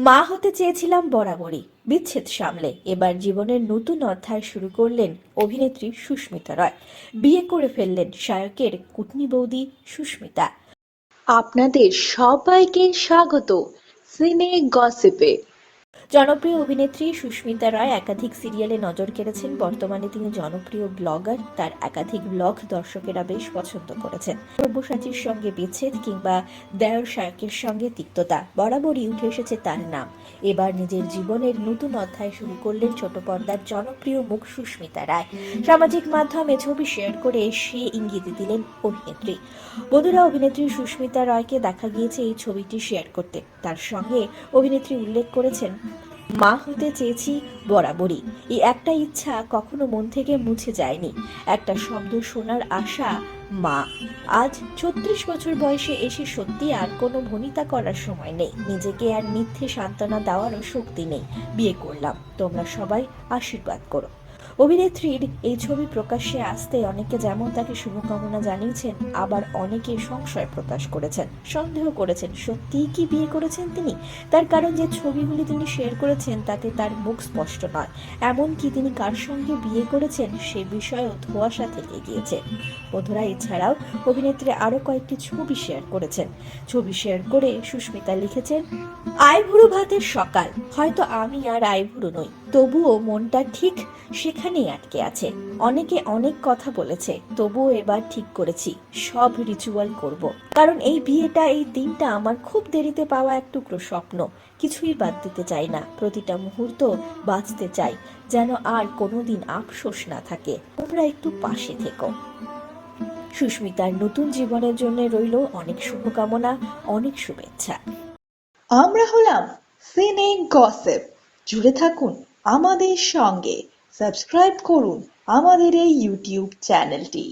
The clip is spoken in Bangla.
মা হতে চেয়েছিলাম বরাবরই, বিচ্ছেদ সামলে এবার জীবনের নতুন অধ্যায় শুরু করলেন অভিনেত্রী সুস্মিতা রয়। বিয়ে করে ফেললেন শায়কের কুটনি বৌদি সুস্মিতা। আপনাদের সবাইকে স্বাগত সিনে গসিপে। জনপ্রিয় অভিনেত্রী সুস্মিতা রায় একাধিক সিরিয়ালে নজর কেড়েছেন। বর্তমানে তিনি জনপ্রিয় ব্লগার। তার একাধিক ব্লগ দর্শকেরা বেশ পছন্দ করেছেন। সব্যসাচীর সঙ্গে বিচ্ছেদ কিংবা দেওর শায়কের সঙ্গে তিক্ততা বরাবরই উঠে এসেছে তার নাম। এবার নিজের জীবনের নতুন অধ্যায় শুরু করলেন ছোট পর্দার জনপ্রিয় মুখ সুস্মিতা রায়। সামাজিক মাধ্যমে ছবি শেয়ার করে সে ইঙ্গিত দিলেন অভিনেত্রী। বন্ধুরা, অভিনেত্রী সুস্মিতা রায়কে দেখা গিয়েছে এই ছবিটি শেয়ার করতে। তার সঙ্গে অভিনেত্রী উল্লেখ করেছেন, মা হতে চেয়েছি বরাবরই, এই একটা ইচ্ছা কখনো মন থেকে মুছে যায়নি। একটা শব্দ শোনার আশা, মা। আজ ৩৬ বছর বয়সে এসে সত্যি আর কোনো ভনিতা করার সময় নেই। নিজেকে আর মিথ্যে সান্ত্বনা দেওয়ারও শক্তি নেই। বিয়ে করলাম, তোমরা সবাই আশীর্বাদ করো। অভিনেত্রীর এই ছবি প্রকাশ্যে আসতে অনেকে যেমন তাকে শুভকামনা জানিয়েছেন, আবার অনেকে সংশয় প্রকাশ করেছেন, সন্দেহ করেছেন সত্যিই কি বিয়ে করেছেন তিনি। তার কারণ, যে ছবিগুলি তিনি শেয়ার করেছেন তাতে তার মুখ স্পষ্ট নয়। এমনকি তিনি কার সঙ্গে বিয়ে করেছেন সে বিষয়েও ধোঁয়াশা থেকে গিয়েছে। বন্ধুরা, এছাড়াও অভিনেত্রী আরো কয়েকটি ছবি শেয়ার করেছেন। ছবি শেয়ার করে সুস্মিতা লিখেছেন, আইভুরু ভাতের সকাল, হয়তো আমি আর আইভুরু নই, তবুও মনটা ঠিক সেখানেই আটকে আছে। অনেকে অনেক কথা বলেছে, তবুও এবার ঠিক করেছি সব রিচুয়াল করব। কারণ এই বিয়েটা, এই দিনটা আমার খুব দেরিতে পাওয়া এক টুকরো স্বপ্ন। কিছুই বাদ দিতে চাই না, প্রতিটা মুহূর্ত বাঁচতে চাই, যেন আর কোনোদিন আফসোস না থাকে। তোমরা একটু পাশে থেকো। সুস্মিতার নতুন জীবনের জন্য রইল অনেক শুভকামনা, অনেক শুভেচ্ছা। আমরা হলাম সিনে গসিপ। জুড়ে থাকুন আমাদের সঙ্গে, সাবস্ক্রাইব করুন আমাদের এই ইউটিউব চ্যানেলটি।